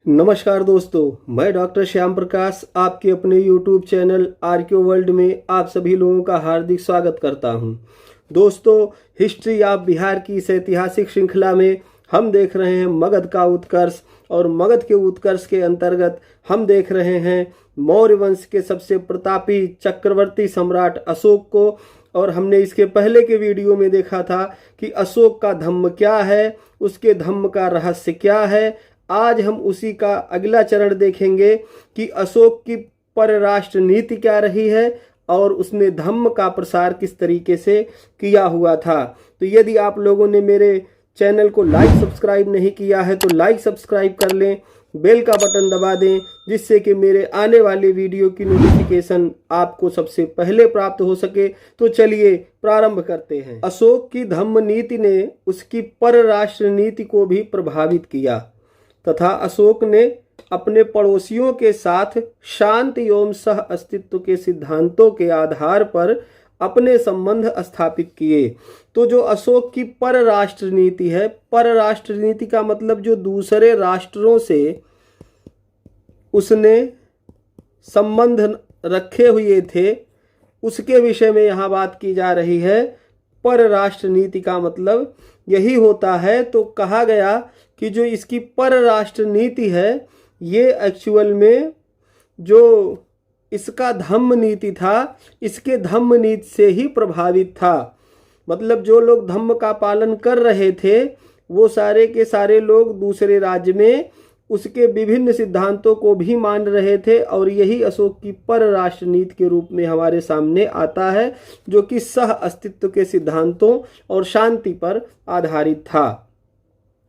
नमस्कार दोस्तों, मैं डॉक्टर श्याम प्रकाश आपके अपने YouTube चैनल आरक्यू वर्ल्ड में आप सभी लोगों का हार्दिक स्वागत करता हूं। दोस्तों, हिस्ट्री ऑफ बिहार की इस ऐतिहासिक श्रृंखला में हम देख रहे हैं मगध का उत्कर्ष, और मगध के उत्कर्ष के अंतर्गत हम देख रहे हैं मौर्य वंश के सबसे प्रतापी चक्रवर्ती सम्राट अशोक को। और हमने इसके पहले के वीडियो में देखा था कि अशोक का धम्म क्या है, उसके धम्म का रहस्य क्या है। आज हम उसी का अगला चरण देखेंगे कि अशोक की परराष्ट्र नीति क्या रही है और उसने धम्म का प्रसार किस तरीके से किया हुआ था। तो यदि आप लोगों ने मेरे चैनल को लाइक सब्सक्राइब नहीं किया है तो लाइक सब्सक्राइब कर लें, बेल का बटन दबा दें, जिससे कि मेरे आने वाले वीडियो की नोटिफिकेशन आपको सबसे पहले प्राप्त हो सके। तो चलिए प्रारंभ करते हैं। अशोक की धम्म नीति ने उसकी परराष्ट्र नीति को भी प्रभावित किया तथा अशोक ने अपने पड़ोसियों के साथ शांति एवं सह अस्तित्व के सिद्धांतों के आधार पर अपने संबंध स्थापित किए। तो जो अशोक की परराष्ट्र नीति है, परराष्ट्र नीति का मतलब जो दूसरे राष्ट्रों से उसने संबंध रखे हुए थे, उसके विषय में यहाँ बात की जा रही है। परराष्ट्र नीति का मतलब यही होता है। तो कहा गया कि जो इसकी परराष्ट्र नीति है, ये एक्चुअल में जो इसका धम्म नीति था, इसके धम्म नीति से ही प्रभावित था। मतलब जो लोग धम्म का पालन कर रहे थे वो सारे के सारे लोग दूसरे राज्य में उसके विभिन्न सिद्धांतों को भी मान रहे थे, और यही अशोक की परराष्ट्र नीति के रूप में हमारे सामने आता है, जो कि सह अस्तित्व के सिद्धांतों और शांति पर आधारित था।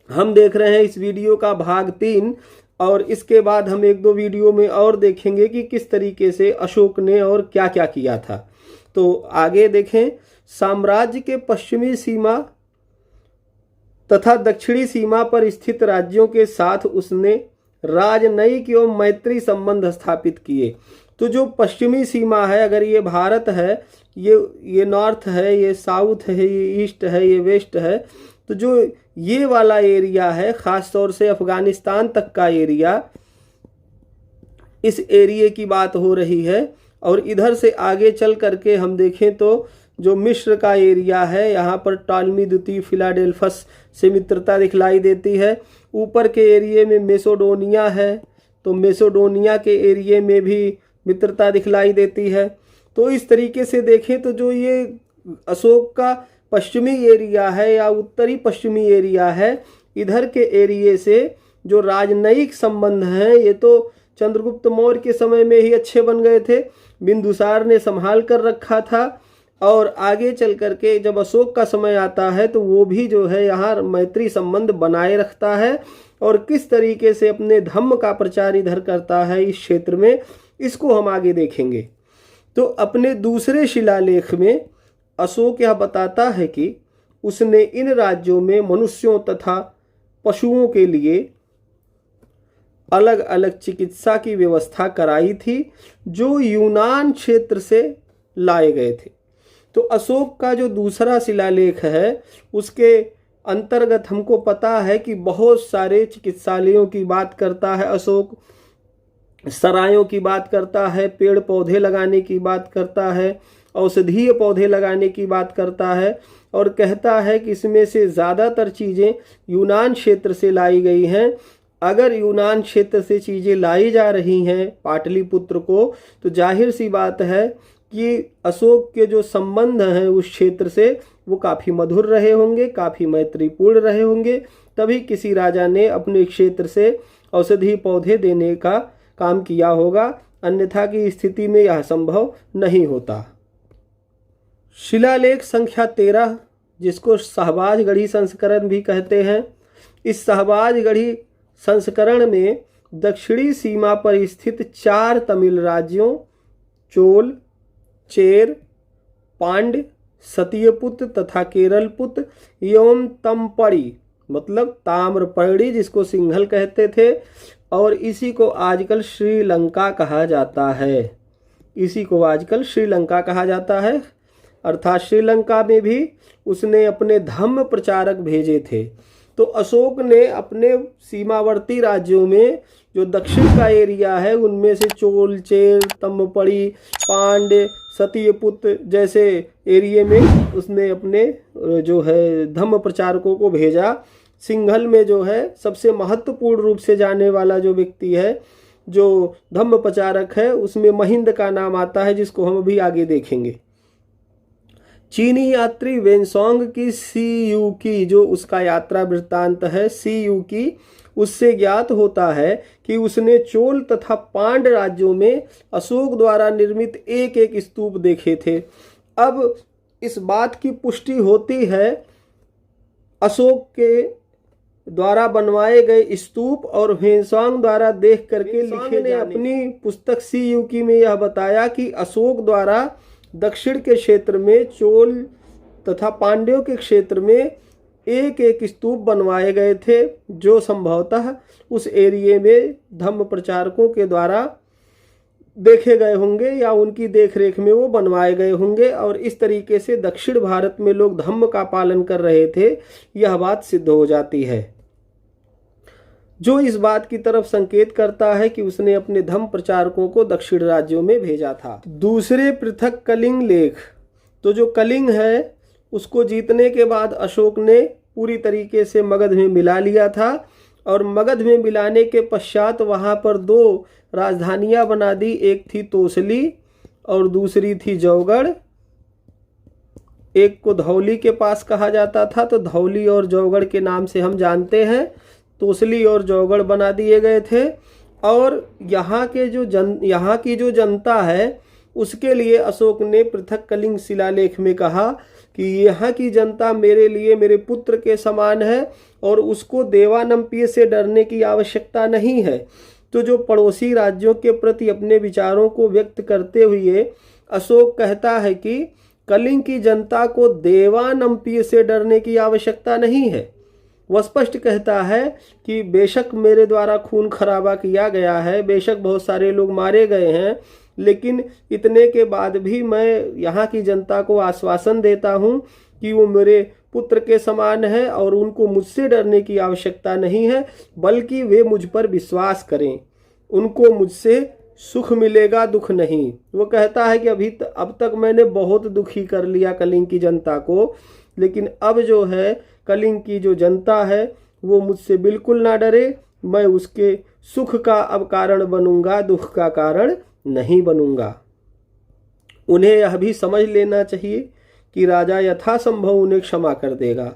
हम देख रहे हैं इस वीडियो का भाग 3, और इसके बाद हम एक दो वीडियो में और देखेंगे कि किस तरीके से अशोक ने और क्या क्या किया था। तो आगे देखें। साम्राज्य के पश्चिमी सीमा तथा दक्षिणी सीमा पर स्थित राज्यों के साथ उसने राजनयिक एवं मैत्री संबंध स्थापित किए। तो जो पश्चिमी सीमा है, अगर ये भारत है, ये नॉर्थ है, ये साउथ है, ये ईस्ट है, ये वेस्ट है, तो जो ये वाला एरिया है, खास तौर से अफगानिस्तान तक का एरिया, इस एरिया की बात हो रही है। और इधर से आगे चल करके हम देखें तो जो मिस्र का एरिया है, यहाँ पर टॉलमी द्वितीय फिलाडेल्फस से मित्रता दिखलाई देती है। ऊपर के एरिया में मेसोडोनिया है, तो मेसोडोनिया के एरिया में भी मित्रता दिखलाई देती है। तो इस तरीके से देखें तो जो ये अशोक का पश्चिमी एरिया है या उत्तरी पश्चिमी एरिया है, इधर के एरिया से जो राजनयिक संबंध हैं, ये तो चंद्रगुप्त मौर्य के समय में ही अच्छे बन गए थे, बिंदुसार ने संभाल कर रखा था। और आगे चल करके जब अशोक का समय आता है तो वो भी जो है यहाँ मैत्री संबंध बनाए रखता है, और किस तरीके से अपने धम्म का प्रचार इधर करता है इस क्षेत्र में, इसको हम आगे देखेंगे। तो अपने दूसरे शिलालेख में अशोक यह बताता है कि उसने इन राज्यों में मनुष्यों तथा पशुओं के लिए अलग अलग चिकित्सा की व्यवस्था कराई थी, जो यूनान क्षेत्र से लाए गए थे। तो अशोक का जो दूसरा शिलालेख है, उसके अंतर्गत हमको पता है कि बहुत सारे चिकित्सालयों की बात करता है अशोक, सरायों की बात करता है, पेड़ पौधे लगाने की बात करता है, औषधीय पौधे लगाने की बात करता है, और कहता है कि इसमें से ज़्यादातर चीज़ें यूनान क्षेत्र से लाई गई हैं। अगर यूनान क्षेत्र से चीज़ें लाई जा रही हैं पाटलिपुत्र को, तो जाहिर सी बात है कि अशोक के जो संबंध हैं उस क्षेत्र से वो काफ़ी मधुर रहे होंगे, काफ़ी मैत्रीपूर्ण रहे होंगे, तभी किसी राजा ने अपने क्षेत्र से औषधीय पौधे देने का काम किया होगा, अन्यथा की स्थिति में यह संभव नहीं होता। शिलालेख संख्या 13, जिसको शाहबाजगढ़ी संस्करण भी कहते हैं, इस शाहबाजगढ़ी संस्करण में दक्षिणी सीमा पर स्थित 4 तमिल राज्यों चोल, चेर, पांड्य, सत्यपुत्र तथा केरलपुत्र एवं तमपड़ी, मतलब ताम्रपर्णी, जिसको सिंघल कहते थे, और इसी को आजकल श्रीलंका कहा जाता है। इसी को आजकल श्रीलंका कहा जाता है। अर्थात श्रीलंका में भी उसने अपने धम्म प्रचारक भेजे थे। तो अशोक ने अपने सीमावर्ती राज्यों में जो दक्षिण का एरिया है उनमें से चोल, चेर, तम्मपड़ी, पांड्य, सत्यपुत्र जैसे एरिए में उसने अपने जो है धम्म प्रचारकों को भेजा। सिंघल में जो है सबसे महत्वपूर्ण रूप से जाने वाला जो व्यक्ति है जो धम्म प्रचारक है उसमें महिंद का नाम आता है, जिसको हम अभी आगे देखेंगे। चीनी यात्री वेनसोंग की सीयू की जो उसका यात्रा वृत्तांत है सीयू की, उससे ज्ञात होता है कि उसने चोल तथा पांड राज्यों में अशोक द्वारा निर्मित एक एक स्तूप देखे थे। अब इस बात की पुष्टि होती है अशोक के द्वारा बनवाए गए स्तूप और वेनसोंग द्वारा देख करके लिखे ने अपनी पुस्तक सीयू की में यह बताया कि अशोक द्वारा दक्षिण के क्षेत्र में चोल तथा पांड्यों के क्षेत्र में एक एक स्तूप बनवाए गए थे, जो संभवतः उस एरिए में धम्म प्रचारकों के द्वारा देखे गए होंगे या उनकी देखरेख में वो बनवाए गए होंगे। और इस तरीके से दक्षिण भारत में लोग धम्म का पालन कर रहे थे, यह बात सिद्ध हो जाती है, जो इस बात की तरफ संकेत करता है कि उसने अपने धम्म प्रचारकों को दक्षिण राज्यों में भेजा था। दूसरे पृथक कलिंग लेख, तो जो कलिंग है उसको जीतने के बाद अशोक ने पूरी तरीके से मगध में मिला लिया था और मगध में मिलाने के पश्चात वहाँ पर दो राजधानियाँ बना दी, एक थी तोसली और दूसरी थी जौगढ़। एक को धौली के पास कहा जाता था, तो धौली और जौगढ़ के नाम से हम जानते हैं। तोसली और जौगढ़ बना दिए गए थे और यहाँ की जो जनता है उसके लिए अशोक ने पृथक कलिंग शिलालेख में कहा कि यहाँ की जनता मेरे लिए मेरे पुत्र के समान है और उसको देवानंपिय से डरने की आवश्यकता नहीं है। तो जो पड़ोसी राज्यों के प्रति अपने विचारों को व्यक्त करते हुए अशोक कहता है कि कलिंग की जनता को देवानंपिय से डरने की आवश्यकता नहीं है। वह स्पष्ट कहता है कि बेशक मेरे द्वारा खून खराबा किया गया है, बेशक बहुत सारे लोग मारे गए हैं, लेकिन इतने के बाद भी मैं यहाँ की जनता को आश्वासन देता हूँ कि वो मेरे पुत्र के समान है और उनको मुझसे डरने की आवश्यकता नहीं है, बल्कि वे मुझ पर विश्वास करें, उनको मुझसे सुख मिलेगा, दुख नहीं। वो कहता है कि अब तक मैंने बहुत दुखी कर लिया कलिंग की जनता को, लेकिन अब जो है कलिंग की जो जनता है वो मुझसे बिल्कुल ना डरे, मैं उसके सुख का अब कारण बनूंगा, दुख का कारण नहीं बनूंगा। उन्हें यह भी समझ लेना चाहिए कि राजा यथासंभव उन्हें क्षमा कर देगा।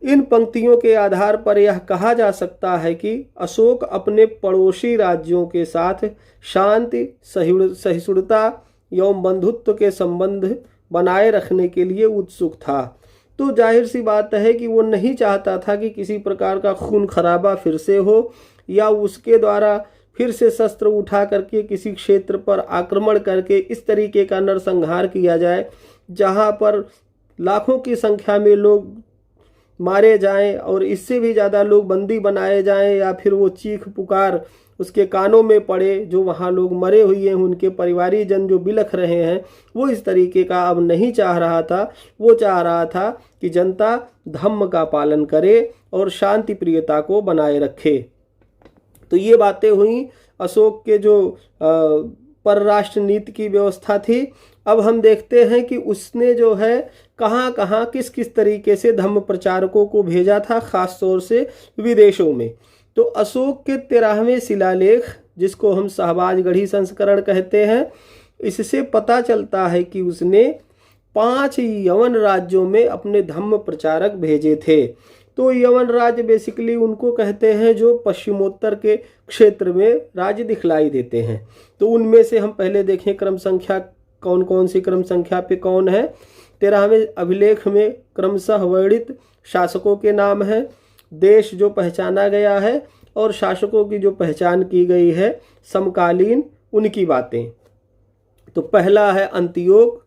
इन पंक्तियों के आधार पर यह कहा जा सकता है कि अशोक अपने पड़ोसी राज्यों के साथ शांति, सहिष्णुता एवं बंधुत्व के संबंध बनाए रखने के लिए उत्सुक था। तो जाहिर सी बात है कि वो नहीं चाहता था कि किसी प्रकार का खून खराबा फिर से हो या उसके द्वारा फिर से शस्त्र उठा करके किसी क्षेत्र पर आक्रमण करके इस तरीके का नरसंहार किया जाए जहां पर लाखों की संख्या में लोग मारे जाएं और इससे भी ज़्यादा लोग बंदी बनाए जाएं, या फिर वो चीख पुकार उसके कानों में पड़े जो वहाँ लोग मरे हुए हैं, उनके परिवारीजन जो बिलख रहे हैं। वो इस तरीके का अब नहीं चाह रहा था। वो चाह रहा था कि जनता धम्म का पालन करे और शांति प्रियता को बनाए रखे। तो ये बातें हुई अशोक के जो परराष्ट्र नीति की व्यवस्था थी। अब हम देखते हैं कि उसने जो है कहाँ कहाँ किस किस तरीके से धम्म प्रचारकों को भेजा था, खास तौर से विदेशों में। तो अशोक के 13वें शिलालेख, जिसको हम शहबाजगढ़ी संस्करण कहते हैं, इससे पता चलता है कि उसने 5 यवन राज्यों में अपने धम्म प्रचारक भेजे थे। तो यवन राज्य बेसिकली उनको कहते हैं जो पश्चिमोत्तर के क्षेत्र में राज्य दिखलाई देते हैं। तो उनमें से हम पहले देखें क्रम संख्या कौन कौन सी क्रम संख्या पे कौन है। 13वें अभिलेख में क्रमशः वर्णित शासकों के नाम है, देश जो पहचाना गया है और शासकों की जो पहचान की गई है समकालीन, उनकी बातें। तो पहला है अंतियोक,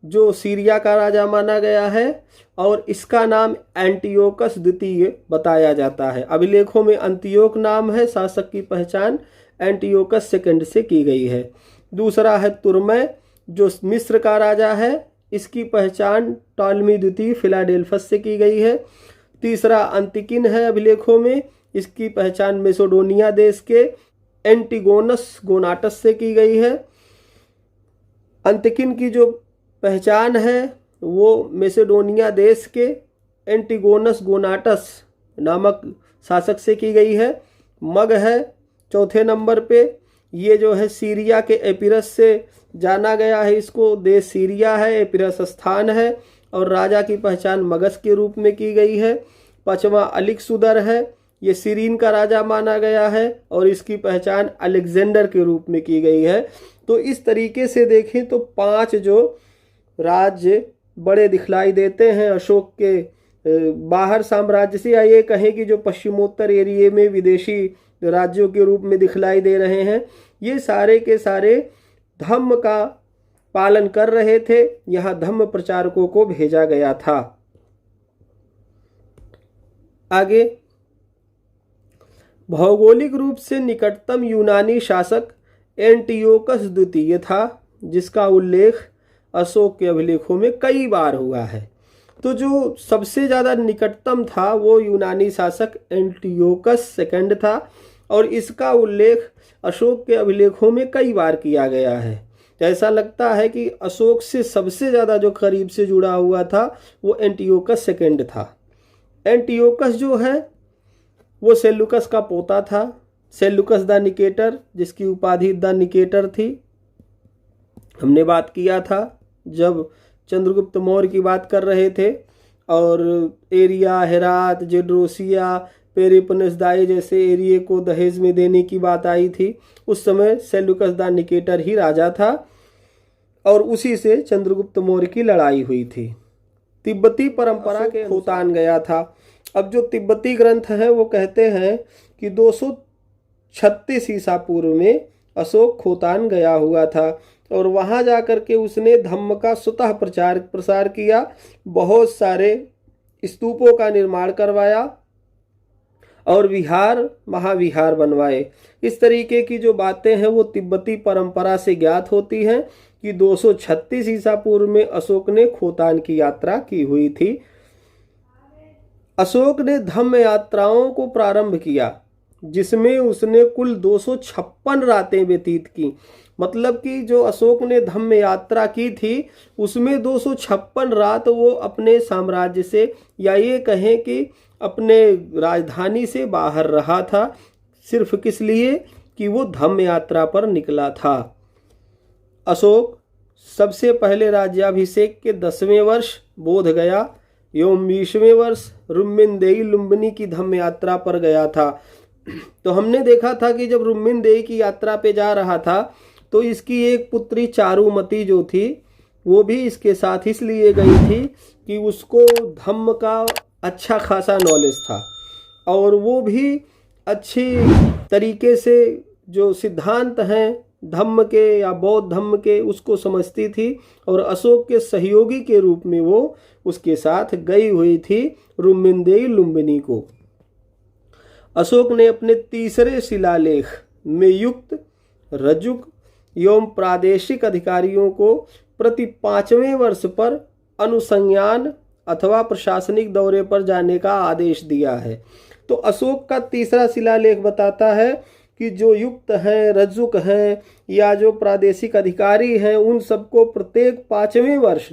जो सीरिया का राजा माना गया है और इसका नाम एंटियोकस द्वितीय बताया जाता है। अभिलेखों में अंतियोक नाम है, शासक की पहचान एंटियोकस सेकंड से की गई है। दूसरा है तुर्मय, जो मिस्र का राजा है, इसकी पहचान टॉलमी द्वितीय फिलाडेल्फस से की गई है। तीसरा अंतिकिन है अभिलेखों में, इसकी पहचान मैसेडोनिया देश के एंटिगोनस गोनाटस से की गई है। अंतिकिन की जो पहचान है वो मैसेडोनिया देश के एंटिगोनस गोनाटस नामक शासक से की गई है। मग है चौथे नंबर पे, ये जो है सीरिया के एपिरस से जाना गया है, इसको देश सीरिया है, एपिरस स्थान है, और राजा की पहचान मगस के रूप में की गई है। पांचवा अलेक्सुदर है, ये सीरीन का राजा माना गया है और इसकी पहचान अलेक्जेंडर के रूप में की गई है। तो इस तरीके से देखें तो 5 जो राज्य बड़े दिखलाई देते हैं अशोक के बाहर साम्राज्य से, या ये कहें कि जो पश्चिमोत्तर एरिया में विदेशी राज्यों के रूप में दिखलाई दे रहे हैं, ये सारे के सारे धम्म का पालन कर रहे थे। यहाँ धम्म प्रचारकों को भेजा गया था। आगे, भौगोलिक रूप से निकटतम यूनानी शासक एंटियोकस द्वितीय था, जिसका उल्लेख अशोक के अभिलेखों में कई बार हुआ है। तो जो सबसे ज़्यादा निकटतम था वो यूनानी शासक एंटियोकस सेकंड था, और इसका उल्लेख अशोक के अभिलेखों में कई बार किया गया है। तो ऐसा लगता है कि अशोक से सबसे ज़्यादा जो करीब से जुड़ा हुआ था वो एंटियोकस सेकंड था। एंटियोकस जो है वो सेल्यूकस का पोता था, सेल्यूकस द निकेटर, जिसकी उपाधि द निकेटर थी। हमने बात किया था जब चंद्रगुप्त मौर्य की बात कर रहे थे, और एरिया, हेरात, जेड्रोसिया, पेरिपनसदाई जैसे एरिया को दहेज में देने की बात आई थी। उस समय सेल्यूकस द निकेटर ही राजा था और उसी से चंद्रगुप्त मौर्य की लड़ाई हुई थी। तिब्बती परंपरा के खोतान गया था। अब जो तिब्बती ग्रंथ हैं वो कहते हैं कि 236 ईसा पूर्व में अशोक खोतान गया हुआ था, और वहाँ जाकर के उसने धम्म का स्वतः प्रसार किया, बहुत सारे स्तूपों का निर्माण करवाया और विहार, महाविहार बनवाए। इस तरीके की जो बातें हैं वो तिब्बती परंपरा से ज्ञात होती हैं कि 236 ईसा पूर्व में अशोक ने खोतान की यात्रा की हुई थी। अशोक ने धम्म यात्राओं को प्रारंभ किया, जिसमें उसने कुल 256 रातें व्यतीत की। मतलब कि जो अशोक ने धम्म यात्रा की थी उसमें 256 रात वो अपने साम्राज्य से, या ये कहें कि अपने राजधानी से बाहर रहा था, सिर्फ किस लिए कि वो धम्म यात्रा पर निकला था। अशोक सबसे पहले राज्याभिषेक के 10वें वर्ष बोध गया एवं 20वें वर्ष रुम्मिनदेई लुम्बिनी की धम्म यात्रा पर गया था। तो हमने देखा था कि जब रुम्मिनदेई की यात्रा पे जा रहा था तो इसकी एक पुत्री चारुमती जो थी वो भी इसके साथ इसलिए गई थी कि उसको धम्म का अच्छा खासा नॉलेज था, और वो भी अच्छी तरीके से जो सिद्धांत हैं धम्म के या बौद्ध धम्म के उसको समझती थी, और अशोक के सहयोगी के रूप में वो उसके साथ गई हुई थी रुम्मिनदेई लुम्बिनी को। अशोक ने अपने तीसरे शिलालेख में युक्त, रजुक एवं प्रादेशिक अधिकारियों को प्रति 5वें वर्ष पर अनुसंज्ञान अथवा प्रशासनिक दौरे पर जाने का आदेश दिया है। तो अशोक का तीसरा शिलालेख बताता है कि जो युक्त हैं, रजुक हैं, या जो प्रादेशिक अधिकारी हैं, उन सबको प्रत्येक 5वें वर्ष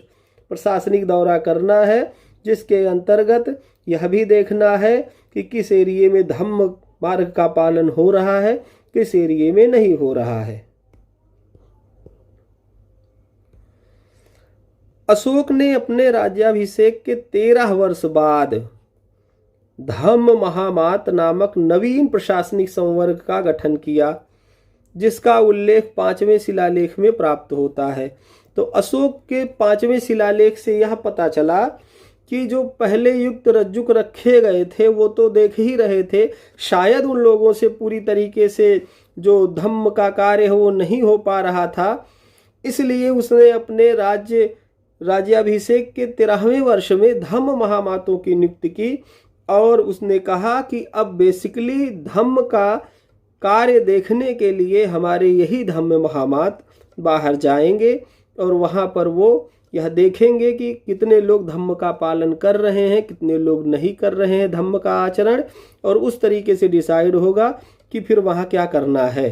प्रशासनिक दौरा करना है, जिसके अंतर्गत यह भी देखना है कि किस एरिए में धम्म मार्ग का पालन हो रहा है, किस एरिए में नहीं हो रहा है। अशोक ने अपने राज्याभिषेक के 13 वर्ष बाद धम्म महामात नामक नवीन प्रशासनिक संवर्ग का गठन किया, जिसका उल्लेख 5वें शिलालेख में प्राप्त होता है। तो अशोक के 5वें शिलालेख से यह पता चला कि जो पहले युक्त रज्जुक रखे गए थे वो तो देख ही रहे थे, शायद उन लोगों से पूरी तरीके से जो धम्म का कार्य है वो नहीं हो पा रहा था, इसलिए उसने अपने राज्याभिषेक के 13वें वर्ष में धम्म महामातों की नियुक्ति की, और उसने कहा कि अब बेसिकली धम्म का कार्य देखने के लिए हमारे यही धम्म महामात बाहर जाएंगे, और वहाँ पर वो यह देखेंगे कि कितने लोग धम्म का पालन कर रहे हैं, कितने लोग नहीं कर रहे हैं धम्म का आचरण, और उस तरीके से डिसाइड होगा कि फिर वहाँ क्या करना है।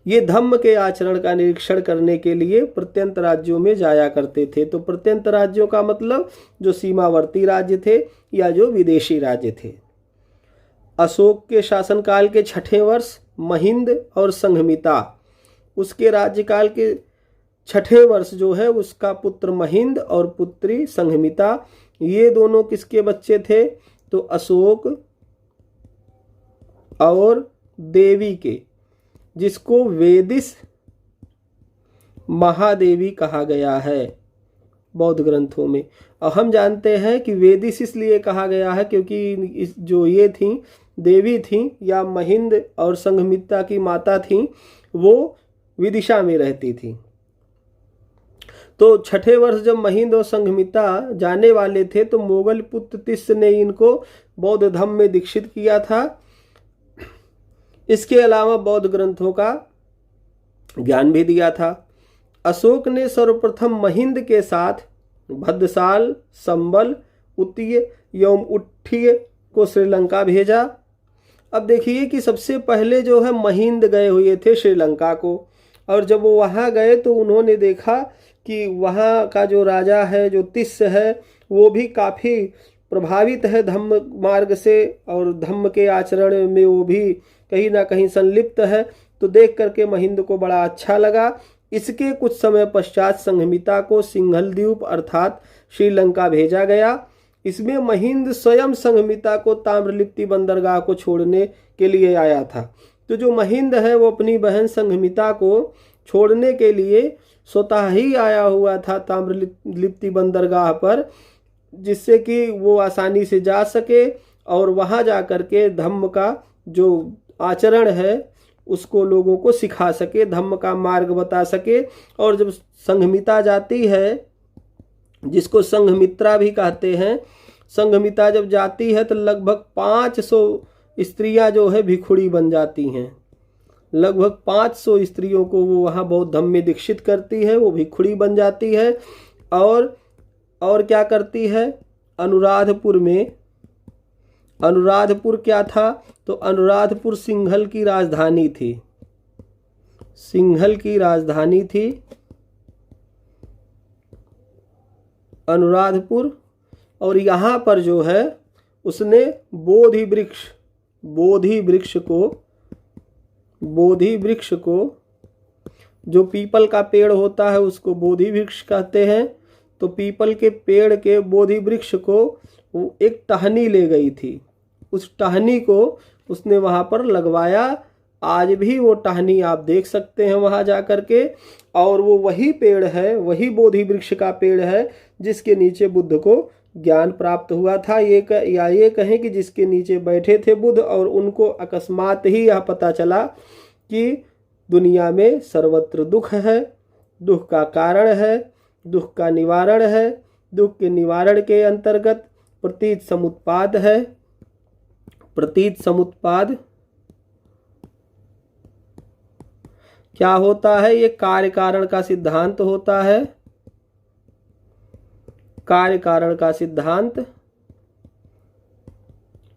ये धम्म के आचरण का निरीक्षण करने के लिए प्रत्यंत राज्यों में जाया करते थे। तो प्रत्यंत राज्यों का मतलब जो सीमावर्ती राज्य थे या जो विदेशी राज्य थे। अशोक के शासनकाल के 6ठे वर्ष महिंद और संघमिता, उसके राज्यकाल के 6ठे वर्ष जो है उसका पुत्र महिंद और पुत्री संघमिता, ये दोनों किसके बच्चे थे? तो अशोक और देवी के, जिसको वेदिस महादेवी कहा गया है बौद्ध ग्रंथों में। और हम जानते हैं कि वेदिस इसलिए कहा गया है क्योंकि जो ये थी देवी थी या महिंद और संघमित्ता की माता थी, वो विदिशा में रहती थी। तो 6ठे वर्ष जब महिंद और संघमित्ता जाने वाले थे तो मोगल पुत्र तिस्स ने इनको बौद्ध धर्म में दीक्षित किया था। इसके अलावा बौद्ध ग्रंथों का ज्ञान भी दिया था। अशोक ने सर्वप्रथम महिंद के साथ भद्रसाल, संबल, उतिय एवं उठ्ठीय को श्रीलंका भेजा। अब देखिए कि सबसे पहले जो है महिंद गए हुए थे श्रीलंका को, और जब वो वहाँ गए तो उन्होंने देखा कि वहाँ का जो राजा है, जो तिस्स है, वो भी काफ़ी प्रभावित है धम्म मार्ग से और धम्म के आचरण में वो भी कहीं ना कहीं संलिप्त है। तो देख करके महिंद को बड़ा अच्छा लगा। इसके कुछ समय पश्चात संघमिता को सिंघल द्वीप अर्थात श्रीलंका भेजा गया। इसमें महिंद स्वयं संघमिता को ताम्रलिप्ति बंदरगाह को छोड़ने के लिए आया था। तो जो महिंद है वो अपनी बहन संघमिता को छोड़ने के लिए स्वतः ही आया हुआ था ताम्रलिप्ति बंदरगाह पर, जिससे कि वो आसानी से जा सके और वहाँ जा कर के धम्म का जो आचरण है उसको लोगों को सिखा सके, धम्म का मार्ग बता सके। और जब संघमिता जाती है, जिसको संघमित्रा भी कहते हैं, संघमिता जब जाती है तो लगभग 500 स्त्रियां जो है भिखुड़ी बन जाती हैं। लगभग 500 स्त्रियों को वो वहाँ बौद्ध धम्म में दीक्षित करती है, वो भिखुड़ी बन जाती है। और क्या करती है? अनुराधपुर क्या था? तो अनुराधपुर सिंघल की राजधानी थी। सिंघल की राजधानी थी अनुराधपुर। और यहाँ पर जो है उसने बोधि वृक्ष को जो पीपल का पेड़ होता है उसको बोधि वृक्ष कहते हैं। तो पीपल के पेड़ के बोधि वृक्ष को वो एक टहनी ले गई थी, उस टहनी को उसने वहाँ पर लगवाया। आज भी वो टहनी आप देख सकते हैं वहाँ जा कर के, और वो वही पेड़ है, वही बोधि वृक्ष का पेड़ है जिसके नीचे बुद्ध को ज्ञान प्राप्त हुआ था। ये कहें कि जिसके नीचे बैठे थे बुद्ध, और उनको अकस्मात ही यह पता चला कि दुनिया में सर्वत्र दुख है, दुख का कारण है, दुख का निवारण है, दुख के निवारण के अंतर्गत प्रतीत समुत्पाद है। प्रतीत समुत्पाद क्या होता है? ये कार्य कारण का सिद्धांत होता है। कार्य कारण का सिद्धांत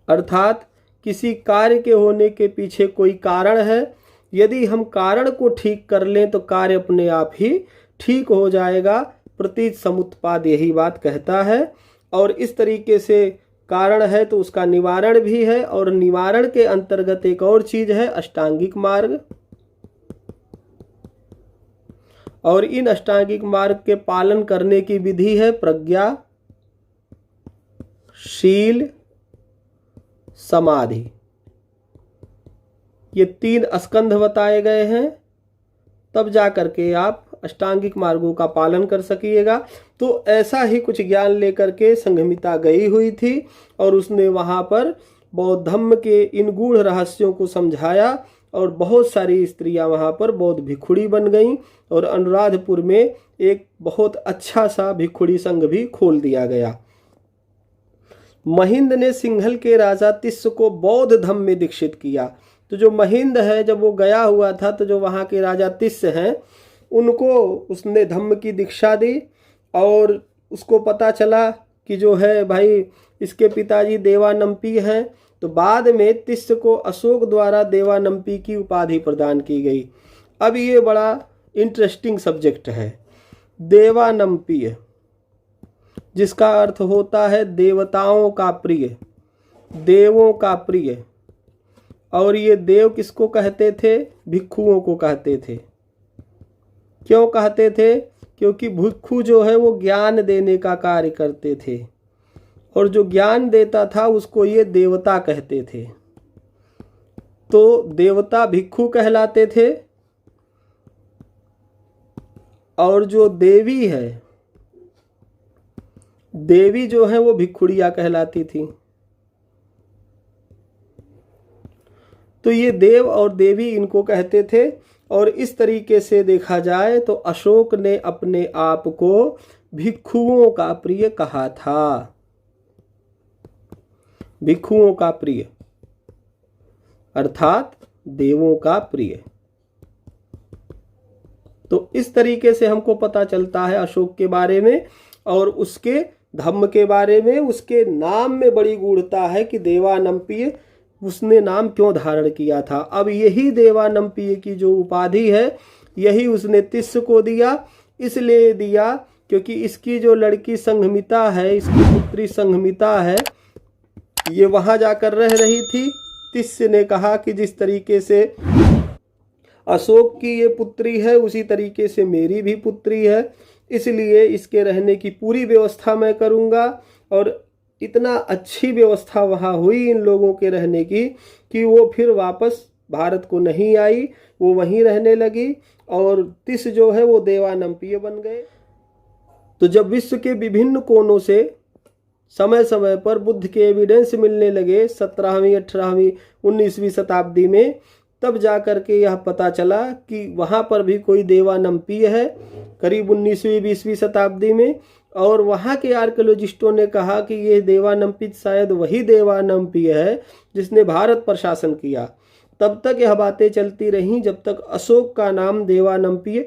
अर्थात किसी कार्य के होने के पीछे कोई कारण है। यदि हम कारण को ठीक कर लें तो कार्य अपने आप ही ठीक हो जाएगा। प्रतीत समुत्पाद यही बात कहता है। और इस तरीके से कारण है तो उसका निवारण भी है, और निवारण के अंतर्गत एक और चीज है अष्टांगिक मार्ग। और इन अष्टांगिक मार्ग के पालन करने की विधि है प्रज्ञा, शील, समाधि। ये 3 स्कंध बताए गए हैं, तब जा करके आप अष्टांगिक मार्गों का पालन कर सकिएगा। तो ऐसा ही कुछ ज्ञान लेकर के संघमिता गई हुई थी और उसने वहाँ पर बौद्ध धम्म के इन गूढ़ रहस्यों को समझाया, और बहुत सारी स्त्रियां वहाँ पर बौद्ध भिखुड़ी बन गईं, और अनुराधपुर में एक बहुत अच्छा सा भिखुड़ी संघ भी खोल दिया गया। महिंद ने सिंघल के राजा तिस्स को बौद्ध धम्म में दीक्षित किया। तो जो महिंद है, जब वो गया हुआ था तो जो वहाँ के राजा तिस्स हैं उनको उसने धम्म की दीक्षा दी और उसको पता चला कि जो है भाई इसके पिताजी देवानंपी हैं, तो बाद में तिस्स को अशोक द्वारा देवानंपी की उपाधि प्रदान की गई। अब ये बड़ा इंटरेस्टिंग सब्जेक्ट है। देवानंपीय, जिसका अर्थ होता है देवताओं का प्रिय, देवों का प्रिय। और ये देव किसको कहते थे? भिक्षुओं को कहते थे। क्यों कहते थे? क्योंकि भिक्षु जो है वो ज्ञान देने का कार्य करते थे और जो ज्ञान देता था उसको ये देवता कहते थे। तो देवता भिक्षु कहलाते थे और जो देवी है, देवी जो है वो भिक्षुड़िया कहलाती थी। तो ये देव और देवी इनको कहते थे। और इस तरीके से देखा जाए तो अशोक ने अपने आप को भिक्षुओं का प्रिय कहा था। भिक्षुओं का प्रिय अर्थात देवों का प्रिय। तो इस तरीके से हमको पता चलता है अशोक के बारे में और उसके धम्म के बारे में। उसके नाम में बड़ी गूढ़ता है कि देवानंपीय उसने नाम क्यों धारण किया था। अब यही देवानंपीय की जो उपाधि है यही उसने तिस्स को दिया। इसलिए दिया क्योंकि इसकी जो लड़की संघमिता है, इसकी पुत्री संघमिता है, ये वहां जाकर रह रही थी। तिस्स ने कहा कि जिस तरीके से अशोक की ये पुत्री है उसी तरीके से मेरी भी पुत्री है, इसलिए इसके रहने की पूरी व्यवस्था मैं करूंगा। और इतना अच्छी व्यवस्था वहाँ हुई इन लोगों के रहने की कि वो फिर वापस भारत को नहीं आई, वो वहीं रहने लगी और तिस्स जो है वो देवानंपीय बन गए। तो जब विश्व के विभिन्न कोनों से समय समय पर बुद्ध के एविडेंस मिलने लगे 17वीं 18वीं 19वीं शताब्दी में, तब जाकर के यह पता चला कि वहाँ पर भी कोई देवानंपीय है करीब 19वीं 20वीं शताब्दी में। और वहाँ के आर्कियोलॉजिस्टों ने कहा कि ये देवानंपी शायद वही देवानंपीय है जिसने भारत पर शासन किया। तब तक यह बातें चलती रहीं जब तक अशोक का नाम देवानंपीय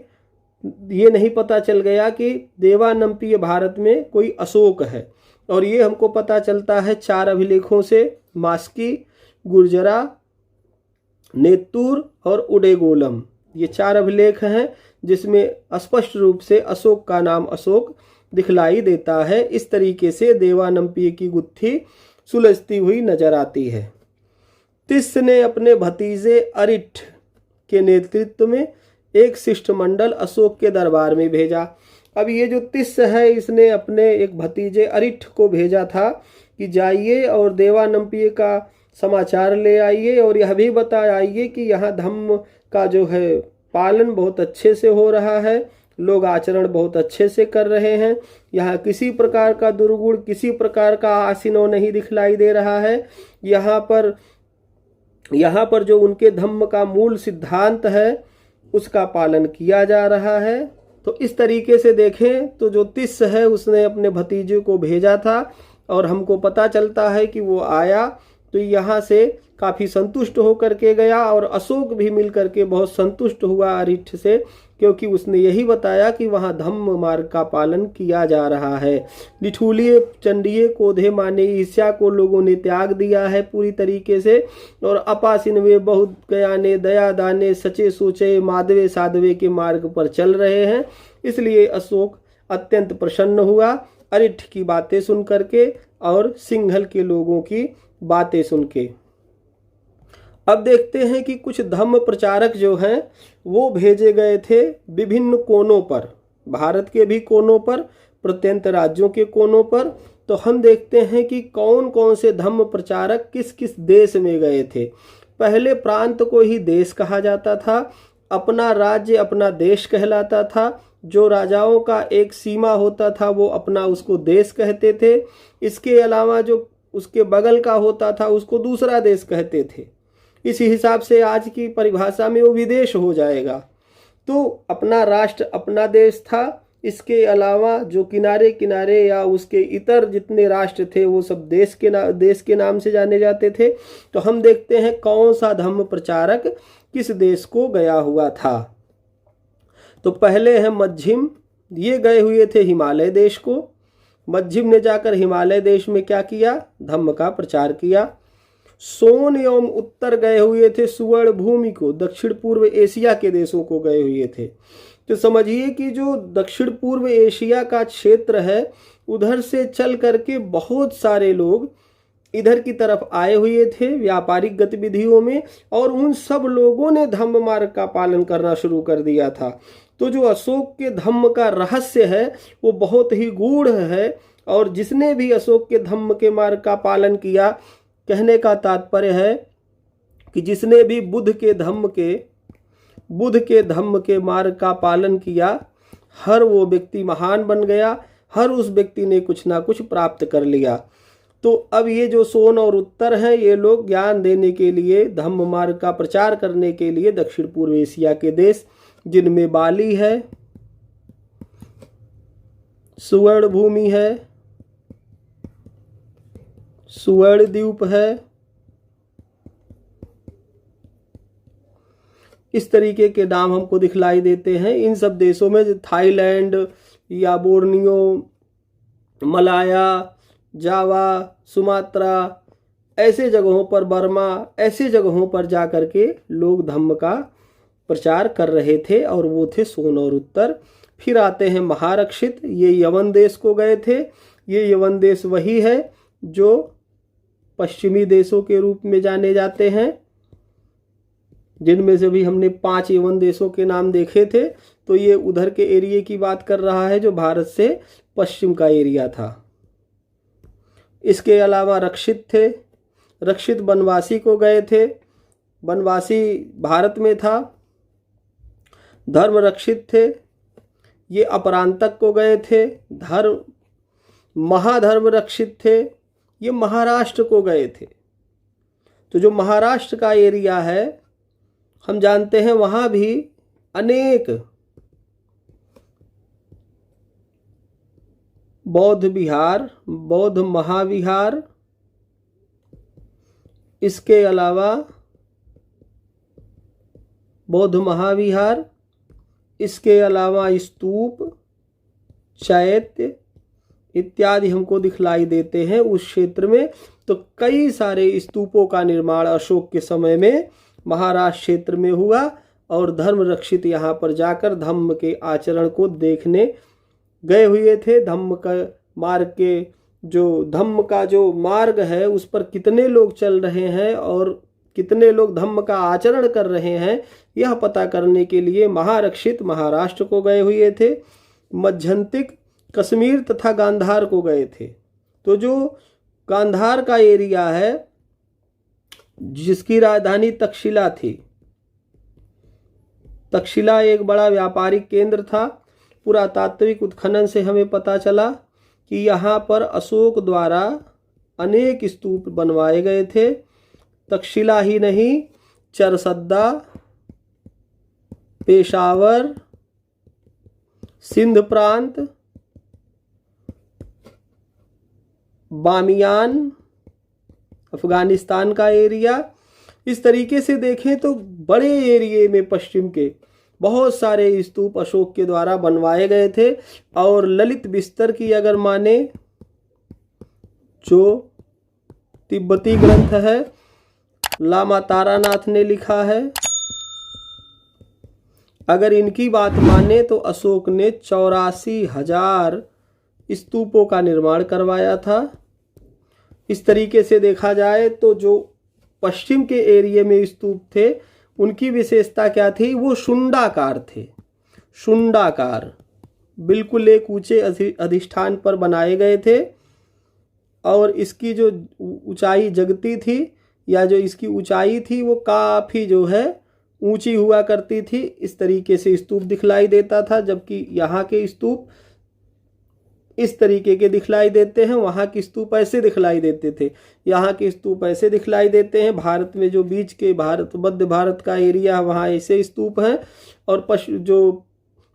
ये नहीं पता चल गया कि देवानंपीय भारत में कोई अशोक है। और ये हमको पता चलता है 4 अभिलेखों से, मास्की, गुर्जरा, नेत्तूर और उडेगोलम। ये 4 अभिलेख हैं जिसमें स्पष्ट रूप से अशोक का नाम अशोक दिखलाई देता है। इस तरीके से देवानंपीय की गुत्थी सुलझती हुई नजर आती है। तिस्स ने अपने भतीजे अरिठ के नेतृत्व में एक शिष्टमंडल अशोक के दरबार में भेजा। अब ये जो तिस्स है इसने अपने एक भतीजे अरिठ को भेजा था कि जाइए और देवानंपीय का समाचार ले आइए और यह भी बता आइए कि यहाँ धम्म का जो है पालन बहुत अच्छे से हो रहा है, लोग आचरण बहुत अच्छे से कर रहे हैं, यहाँ किसी प्रकार का दुर्गुण, किसी प्रकार का आसीनो नहीं दिखलाई दे रहा है। यहाँ पर जो उनके धम्म का मूल सिद्धांत है उसका पालन किया जा रहा है। तो इस तरीके से देखें तो जो तिस्स है उसने अपने भतीजे को भेजा था और हमको पता चलता है कि वो आया तो यहाँ से काफ़ी संतुष्ट होकर के गया और अशोक भी मिल करके बहुत संतुष्ट हुआ अरिठ से, क्योंकि उसने यही बताया कि वहाँ धम्म मार्ग का पालन किया जा रहा है। निठूलिए चंडिये कोधे माने ईर्ष्या को लोगों ने त्याग दिया है पूरी तरीके से और अपासिनवे बहुत गयाने दया दाने सचे सोचे माधवे साधवे के मार्ग पर चल रहे हैं। इसलिए अशोक अत्यंत प्रसन्न हुआ अरिठ की बातें सुन करके और सिंघल के लोगों की बातें सुन के। अब देखते हैं कि कुछ धम्म प्रचारक जो हैं वो भेजे गए थे विभिन्न कोनों पर, भारत के भी कोनों पर, प्रत्यंत राज्यों के कोनों पर। तो हम देखते हैं कि कौन कौन से धम्म प्रचारक किस किस देश में गए थे। पहले प्रांत को ही देश कहा जाता था, अपना राज्य अपना देश कहलाता था। जो राजाओं का एक सीमा होता था वो अपना उसको देश कहते थे। इसके अलावा जो उसके बगल का होता था उसको दूसरा देश कहते थे। इसी हिसाब से आज की परिभाषा में वो विदेश हो जाएगा। तो अपना राष्ट्र अपना देश था। इसके अलावा जो किनारे किनारे या उसके इतर जितने राष्ट्र थे वो सब देश के नाम से जाने जाते थे। तो हम देखते हैं कौन सा धम्म प्रचारक किस देश को गया हुआ था। तो पहले है मध्यम, ये गए हुए थे हिमालय देश को। मध्यम ने जाकर हिमालय देश में क्या किया? धम्म का प्रचार किया। सोन एवं उत्तर गए हुए थे सुवर्ण भूमि को, दक्षिण पूर्व एशिया के देशों को गए हुए थे। तो समझिए कि जो दक्षिण पूर्व एशिया का क्षेत्र है, उधर से चल करके बहुत सारे लोग इधर की तरफ आए हुए थे व्यापारिक गतिविधियों में, और उन सब लोगों ने धम्म मार्ग का पालन करना शुरू कर दिया था। तो जो अशोक के धम्म का रहस्य है वो बहुत ही गूढ़ है, और जिसने भी अशोक के धम्म के मार्ग का पालन किया, कहने का तात्पर्य है कि जिसने भी बुद्ध के धम्म के मार्ग का पालन किया, हर वो व्यक्ति महान बन गया, हर उस व्यक्ति ने कुछ ना कुछ प्राप्त कर लिया। तो अब ये जो सोन और उत्तर हैं, ये लोग ज्ञान देने के लिए, धम्म मार्ग का प्रचार करने के लिए दक्षिण पूर्व एशिया के देश, जिनमें बाली है, सुवर्ण भूमि है, सुवर्ण द्वीप है, इस तरीके के नाम हमको दिखलाई देते हैं। इन सब देशों में थाईलैंड या बोर्नियो, मलाया, जावा, सुमात्रा, ऐसे जगहों पर, बर्मा, ऐसे जगहों पर जा कर के लोग धम्म का प्रचार कर रहे थे, और वो थे सोन और उत्तर। फिर आते हैं महारक्षित, ये यवन देश को गए थे। ये यवन देश वही है जो पश्चिमी देशों के रूप में जाने जाते हैं, जिनमें से भी हमने 5 यवन देशों के नाम देखे थे। तो ये उधर के एरिया की बात कर रहा है जो भारत से पश्चिम का एरिया था। इसके अलावा रक्षित थे, रक्षित बनवासी को गए थे, बनवासी भारत में था। धर्म रक्षित थे, ये अपरांतक को गए थे। महाधर्म रक्षित थे, ये महाराष्ट्र को गए थे। तो जो महाराष्ट्र का एरिया है, हम जानते हैं वहाँ भी अनेक बौद्ध विहार, बौद्ध महाविहार, इसके अलावा बौद्ध महाविहार, इसके अलावा स्तूप, चैत्य इत्यादि हमको दिखलाई देते हैं उस क्षेत्र में। तो कई सारे स्तूपों का निर्माण अशोक के समय में महाराष्ट्र क्षेत्र में हुआ, और धर्म रक्षित यहाँ पर जाकर धम्म के आचरण को देखने गए हुए थे। धम्म का जो मार्ग है उस पर कितने लोग चल रहे हैं और कितने लोग धम्म का आचरण कर रहे हैं, यह पता करने के लिए महारक्षित महाराष्ट्र को गए हुए थे। मध्यंतिक कश्मीर तथा गांधार को गए थे। तो जो गांधार का एरिया है, जिसकी राजधानी तक्षशिला थी, तक्षशिला एक बड़ा व्यापारिक केंद्र था। पुरातात्विक उत्खनन से हमें पता चला कि यहाँ पर अशोक द्वारा अनेक स्तूप बनवाए गए थे। तक्षशिला ही नहीं, चरसद्दा, पेशावर, सिंध प्रांत, बामियान, अफगानिस्तान का एरिया, इस तरीके से देखें तो बड़े एरिए में पश्चिम के बहुत सारे स्तूप अशोक के द्वारा बनवाए गए थे। और ललित बिस्तर की अगर माने, जो तिब्बती ग्रंथ है, लामा तारानाथ ने लिखा है, अगर इनकी बात माने तो अशोक ने 84,000 स्तूपों का निर्माण करवाया था। इस तरीके से देखा जाए तो जो पश्चिम के एरिया में स्तूप थे, उनकी विशेषता क्या थी? वो शुंडाकार थे। शुंडाकार, बिल्कुल एक ऊंचे अधिष्ठान पर बनाए गए थे, और इसकी जो ऊंचाई जगती थी, या जो इसकी ऊंचाई थी, वो काफ़ी जो है ऊंची हुआ करती थी। इस तरीके से स्तूप दिखलाई देता था, जबकि यहाँ के स्तूप इस तरीके के दिखलाई देते हैं, वहाँ की स्तूप ऐसे दिखलाई देते थे, यहाँ के स्तूप ऐसे दिखलाई देते हैं। भारत में जो बीच के मध्य भारत का एरिया, वहाँ ऐसे स्तूप हैं, और जो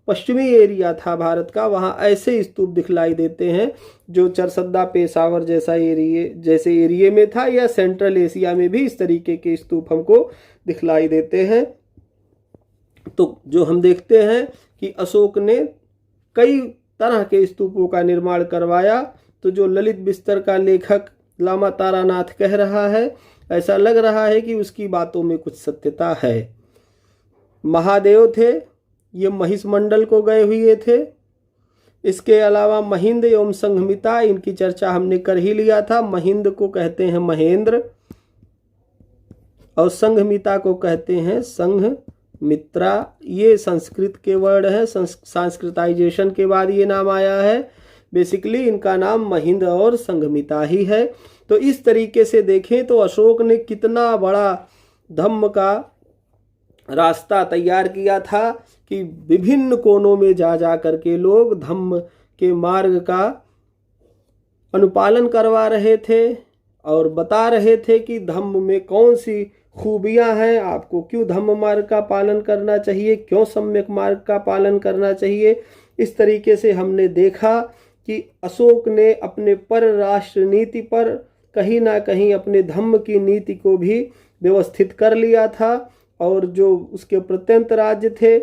पश्चिमी एरिया था भारत का, वहाँ ऐसे स्तूप दिखलाई देते हैं, जो चरसद्दा, पेशावर जैसे एरिया में था, या सेंट्रल एशिया में भी इस तरीके के स्तूप हमको दिखलाई देते हैं। तो जो हम देखते हैं कि अशोक ने कई तरह के स्तूपों का निर्माण करवाया। तो जो ललित बिस्तर का लेखक लामा तारानाथ कह रहा है, ऐसा लग रहा है कि उसकी बातों में कुछ सत्यता है। महादेव थे, ये महिषमंडल को गए हुए थे। इसके अलावा महिंद एवं संघमिता, इनकी चर्चा हमने कर ही लिया था। महिंद को कहते हैं महेंद्र और संघमिता को कहते हैं संघमित्रा। ये संस्कृत के वर्ड है, संस्कृताइजेशन के बाद ये नाम आया है। बेसिकली इनका नाम महिंद और संघमिता ही है। तो इस तरीके से देखें तो अशोक ने कितना बड़ा धम्म का रास्ता तैयार किया था कि विभिन्न कोनों में जा करके लोग धम्म के मार्ग का अनुपालन करवा रहे थे और बता रहे थे कि धम्म में कौन सी खूबियां हैं, आपको क्यों धम्म मार्ग का पालन करना चाहिए, क्यों सम्यक मार्ग का पालन करना चाहिए। इस तरीके से हमने देखा कि अशोक ने अपने परराष्ट्र नीति पर कहीं ना कहीं अपने धम्म की नीति को भी व्यवस्थित कर लिया था। और जो उसके प्रत्यंत राज्य थे,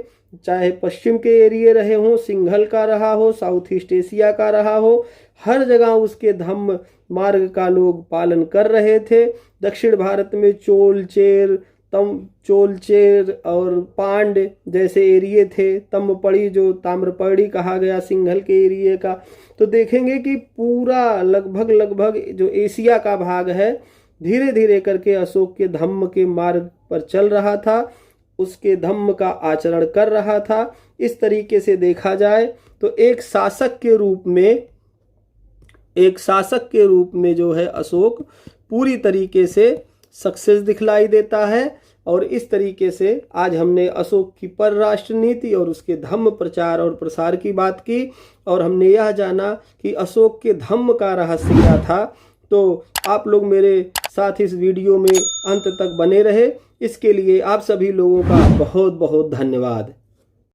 चाहे पश्चिम के एरिए रहे हों, सिंघल का रहा हो, साउथ ईस्ट एशिया का रहा हो, हर जगह उसके धम्म मार्ग का लोग पालन कर रहे थे। दक्षिण भारत में चोलचेर और पांड जैसे एरिए थे, तमपड़ी जो ताम्रपड़ी कहा गया सिंघल के एरिए का। तो देखेंगे कि पूरा लगभग जो एशिया का भाग है, धीरे धीरे करके अशोक के धम्म के मार्ग पर चल रहा था, उसके धम्म का आचरण कर रहा था। इस तरीके से देखा जाए तो एक शासक के रूप में जो है अशोक पूरी तरीके से सक्सेस दिखलाई देता है। और इस तरीके से आज हमने अशोक की परराष्ट्र नीति और उसके धम्म प्रचार और प्रसार की बात की, और हमने यह जाना कि अशोक के धम्म का रहस्य क्या था। तो आप लोग मेरे साथ इस वीडियो में अंत तक बने रहे, इसके लिए आप सभी लोगों का बहुत बहुत धन्यवाद।